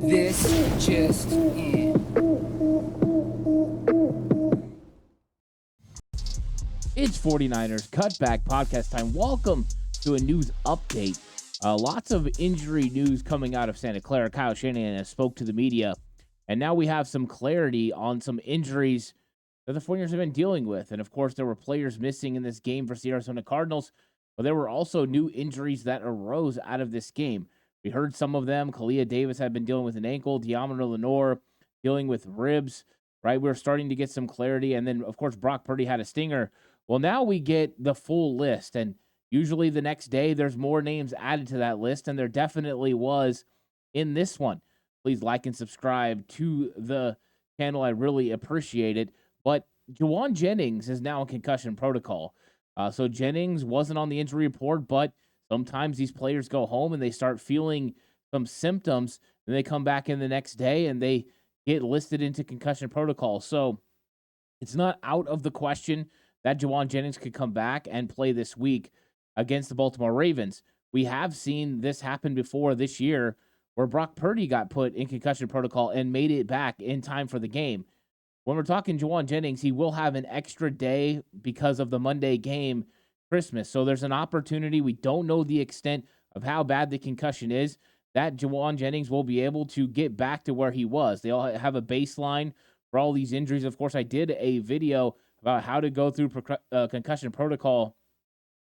This just in. It's 49ers Cutback Podcast time. Welcome to a news update. Lots of injury news coming out of Santa Clara. Kyle Shanahan has spoke to the media, and now we have some clarity on some injuries that the 49ers have been dealing with. And, of course, there were players missing in this game versus the Arizona Cardinals, but there were also new injuries that arose out of this game. We heard some of them. Kalia Davis had been dealing with an ankle. Lenoir dealing with ribs, right? We're starting to get some clarity. And then, of course, Brock Purdy had a stinger. Well, now we get the full list. And usually the next day, there's more names added to that list. And there definitely was in this one. Please like and subscribe to the channel. I really appreciate it. But Jauan Jennings is now in concussion protocol. So Jennings wasn't on the injury report, but sometimes these players go home and they start feeling some symptoms, and they come back in the next day and they get listed into concussion protocol. So it's not out of the question that Jauan Jennings could come back and play this week against the Baltimore Ravens. We have seen this happen before this year where Brock Purdy got put in concussion protocol and made it back in time for the game. When we're talking Jauan Jennings, he will have an extra day because of the Monday game, Christmas. So there's an opportunity. We don't know the extent of how bad the concussion is, that Jauan Jennings will be able to get back to where he was. They all have a baseline for all these injuries. Of course, I did a video about how to go through concussion protocol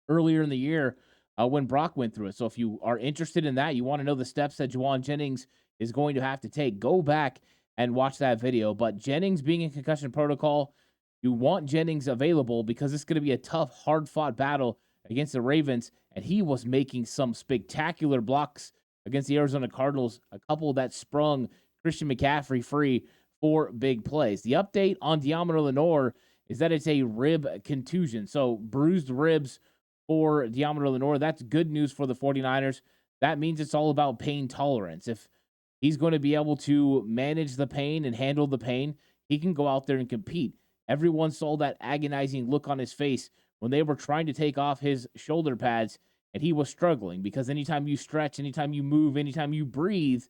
earlier in the year when Brock went through it. So if you are interested in that, you want to know the steps that Jauan Jennings is going to have to take, go back and watch that video. But Jennings being in concussion protocol, you want Jennings available because it's going to be a tough, hard-fought battle against the Ravens, and he was making some spectacular blocks against the Arizona Cardinals, a couple that sprung Christian McCaffrey free for big plays. The update on Lenoir is that it's a rib contusion, so bruised ribs for Lenoir. That's good news for the 49ers. That means it's all about pain tolerance. If he's going to be able to manage the pain and handle the pain, he can go out there and compete. Everyone saw that agonizing look on his face when they were trying to take off his shoulder pads, and he was struggling because anytime you stretch, anytime you move, anytime you breathe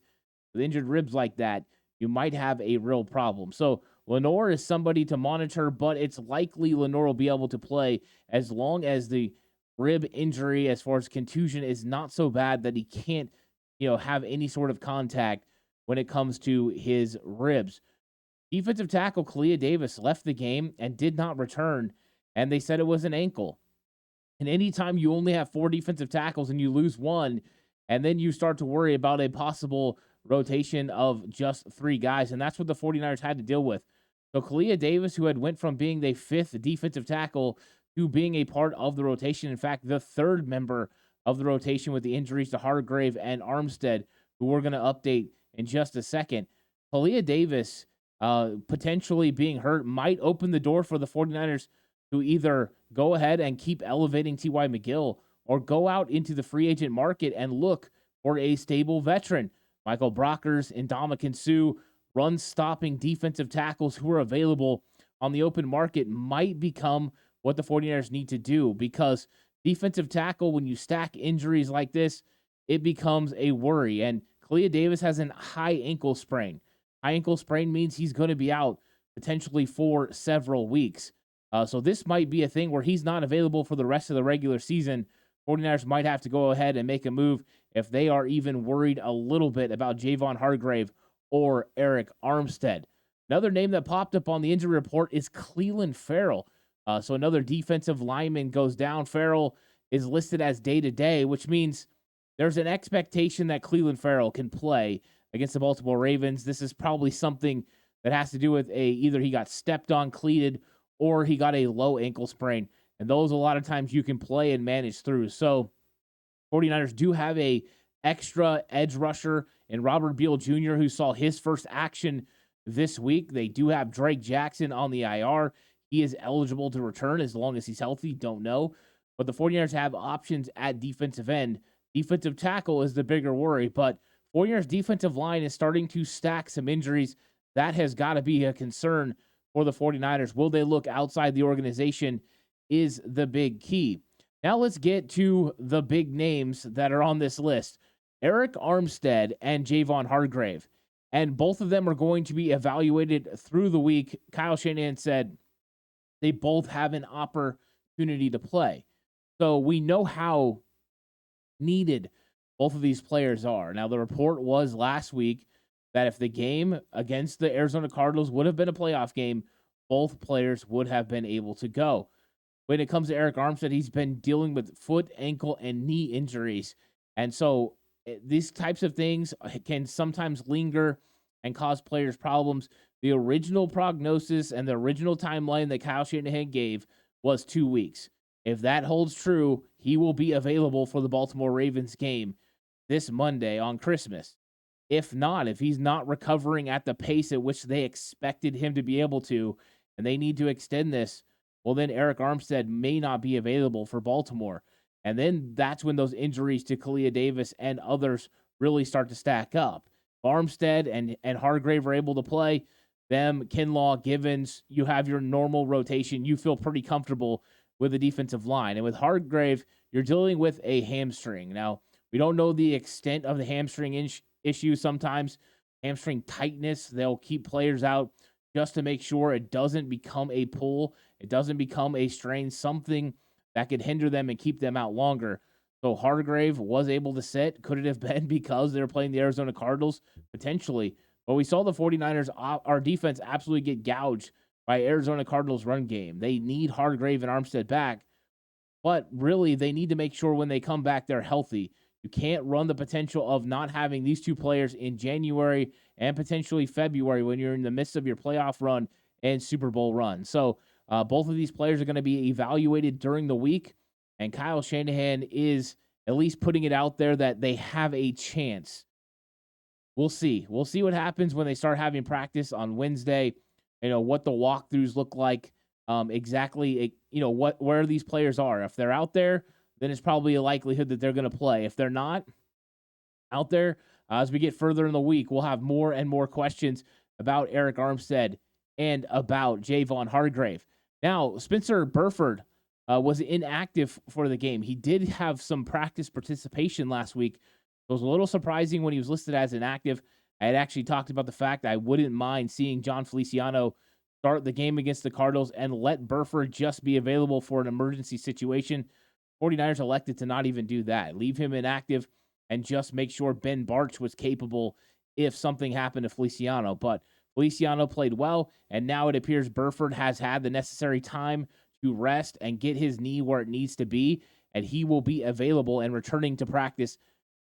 with injured ribs like that, you might have a real problem. So Lenoir is somebody to monitor, but it's likely Lenoir will be able to play as long as the rib injury, as far as contusion, is not so bad that he can't, have any sort of contact when it comes to his ribs. Defensive tackle Kalia Davis left the game and did not return, and they said it was an ankle. And anytime you only have 4 defensive tackles and you lose one, and then you start to worry about a possible rotation of just 3 guys, and that's what the 49ers had to deal with. So Kalia Davis, who had went from being the 5th defensive tackle to being a part of the rotation, in fact, the 3rd member of the rotation with the injuries to Hargrave and Armstead, who we're going to update in just a second. Kalia Davis potentially being hurt might open the door for the 49ers to either go ahead and keep elevating T.Y. McGill or go out into the free agent market and look for a stable veteran. Michael Brockers and Ndamukong Suh, run-stopping defensive tackles who are available on the open market, might become what the 49ers need to do, because defensive tackle, when you stack injuries like this, it becomes a worry. And Kalia Davis has a high ankle sprain. High ankle sprain means he's going to be out potentially for several weeks. So this might be a thing where he's not available for the rest of the regular season. 49ers might have to go ahead and make a move if they are even worried a little bit about Javon Hargrave or Arik Armstead. Another name that popped up on the injury report is Clelin Ferrell. So another defensive lineman goes down. Ferrell is listed as day-to-day, which means there's an expectation that Clelin Ferrell can play against the Baltimore Ravens. This is probably something that has to do with either he got stepped on, cleated, or he got a low ankle sprain. And those, a lot of times, you can play and manage through. So 49ers do have a extra edge rusher in Robert Beal Jr., who saw his first action this week. They do have Drake Jackson on the IR. He is eligible to return as long as he's healthy. Don't know. But the 49ers have options at defensive end. Defensive tackle is the bigger worry, but 49ers defensive line is starting to stack some injuries. That has got to be a concern for the 49ers. Will they look outside the organization is the big key. Now let's get to the big names that are on this list. Arik Armstead and Javon Hargrave. And both of them are going to be evaluated through the week. Kyle Shanahan said they both have an opportunity to play. So we know how needed both of these players are. Now, the report was last week that if the game against the Arizona Cardinals would have been a playoff game, both players would have been able to go. When it comes to Arik Armstead, he's been dealing with foot, ankle, and knee injuries. And so these types of things can sometimes linger and cause players problems. The original prognosis and the original timeline that Kyle Shanahan gave was 2 weeks. If that holds true, he will be available for the Baltimore Ravens game this Monday on Christmas. If not, if he's not recovering at the pace at which they expected him to be able to, and they need to extend this, well, then Arik Armstead may not be available for Baltimore. And then that's when those injuries to Kalia Davis and others really start to stack up. If Armstead and Hargrave are able to play, them, Kinlaw, Givens, you have your normal rotation. You feel pretty comfortable with the defensive line. And with Hargrave, you're dealing with a hamstring. Now, we don't know the extent of the hamstring issue sometimes. Hamstring tightness, they'll keep players out just to make sure it doesn't become a pull, it doesn't become a strain, something that could hinder them and keep them out longer. So Hargrave was able to sit. Could it have been because they were playing the Arizona Cardinals? Potentially. But we saw the 49ers, our defense, absolutely get gouged by Arizona Cardinals run game. They need Hargrave and Armstead back, but really they need to make sure when they come back they're healthy. You can't run the potential of not having these two players in January and potentially February when you're in the midst of your playoff run and Super Bowl run. So both of these players are going to be evaluated during the week, and Kyle Shanahan is at least putting it out there that they have a chance. We'll see. We'll see what happens when they start having practice on Wednesday. You know, what the walkthroughs look like, exactly, where these players are. If they're out there, then it's probably a likelihood that they're going to play. If they're not out there, as we get further in the week, we'll have more and more questions about Arik Armstead and about Javon Hargrave. Now, Spencer Burford was inactive for the game. He did have some practice participation last week. It was a little surprising when he was listed as inactive. I had actually talked about the fact I wouldn't mind seeing John Feliciano start the game against the Cardinals and let Burford just be available for an emergency situation. 49ers elected to not even do that. Leave him inactive and just make sure Ben Bartch was capable if something happened to Feliciano. But Feliciano played well, and now it appears Burford has had the necessary time to rest and get his knee where it needs to be, and he will be available and returning to practice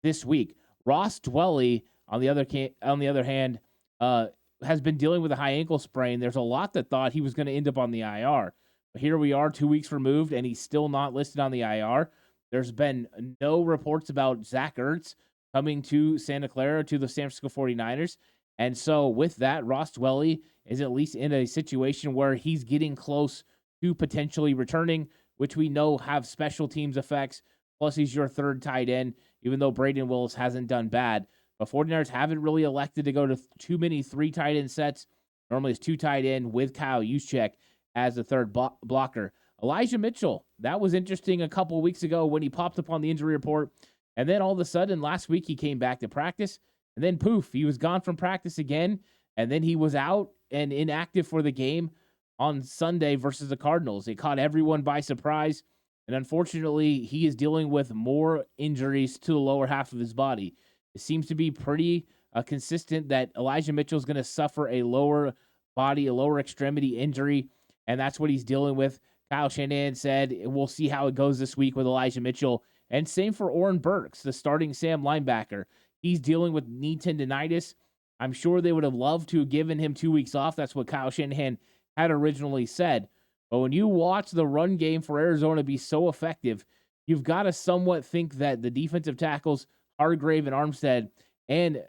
this week. Ross Dwelley, on the other hand, has been dealing with a high ankle sprain. There's a lot that thought he was going to end up on the IR. But here we are 2 weeks removed, and he's still not listed on the IR. There's been no reports about Zach Ertz coming to Santa Clara, to the San Francisco 49ers. And so with that, Ross Dwelley is at least in a situation where he's getting close to potentially returning, which we know have special teams effects. Plus, he's your third tight end, even though Braden Willis hasn't done bad. But 49ers haven't really elected to go to too many 3 tight end sets. Normally it's 2 tight end with Kyle Juszczyk as the third blocker. Elijah Mitchell, that was interesting a couple weeks ago when he popped up on the injury report. And then all of a sudden last week he came back to practice. And then poof, he was gone from practice again. And then he was out and inactive for the game on Sunday versus the Cardinals. It caught everyone by surprise. And unfortunately, he is dealing with more injuries to the lower half of his body. It seems to be pretty consistent that Elijah Mitchell is going to suffer a lower body, a lower extremity injury, and that's what he's dealing with. Kyle Shanahan said, we'll see how it goes this week with Elijah Mitchell. And same for Oren Burks, the starting Sam linebacker. He's dealing with knee tendonitis. I'm sure they would have loved to have given him 2 weeks off. That's what Kyle Shanahan had originally said. But when you watch the run game for Arizona be so effective, you've got to somewhat think that the defensive tackles, Hargrave and Armstead, and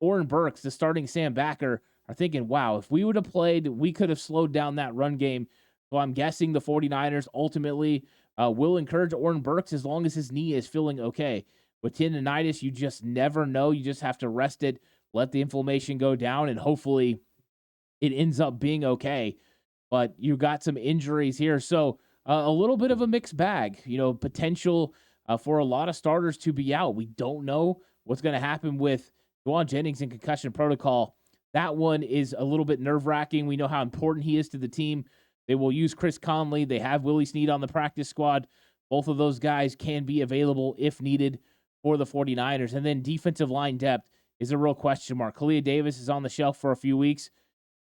Oren Burks, the starting Sam backer, are thinking, wow, if we would have played, we could have slowed down that run game. So I'm guessing the 49ers ultimately will encourage Oren Burks as long as his knee is feeling okay. With tendonitis, you just never know. You just have to rest it, let the inflammation go down, and hopefully it ends up being okay. But you got some injuries here. So a little bit of a mixed bag, potential for a lot of starters to be out. We don't know what's going to happen with Jauan Jennings in concussion protocol. That one is a little bit nerve-wracking. We know how important he is to the team. They will use Chris Conley. They have Willie Snead on the practice squad. Both of those guys can be available if needed for the 49ers. And then defensive line depth is a real question mark. Kalia Davis is on the shelf for a few weeks,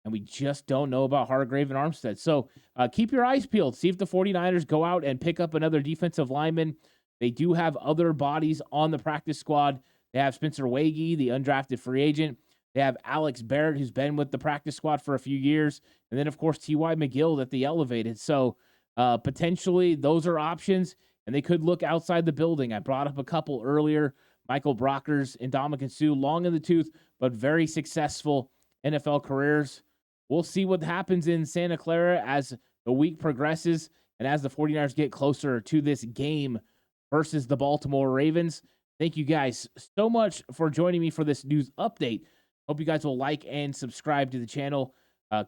and we just don't know about Hargrave and Armstead. So keep your eyes peeled. See if the 49ers go out and pick up another defensive lineman. They do have other bodies on the practice squad. They have Spencer Wagee, the undrafted free agent. They have Alex Barrett, who's been with the practice squad for a few years. And then, of course, T.Y. McGill that they elevated. So potentially those are options, and they could look outside the building. I brought up a couple earlier. Michael Brockers and Ndamukong Suh, long in the tooth, but very successful NFL careers. We'll see what happens in Santa Clara as the week progresses and as the 49ers get closer to this game versus the Baltimore Ravens. Thank you guys so much for joining me for this news update. Hope you guys will like and subscribe to the channel.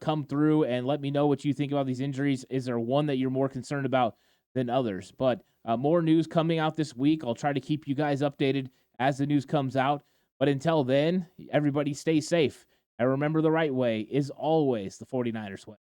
Come through and let me know what you think about these injuries. Is there one that you're more concerned about than others? But more news coming out this week. I'll try to keep you guys updated as the news comes out. But until then, everybody stay safe. And remember, the right way is always the 49ers way.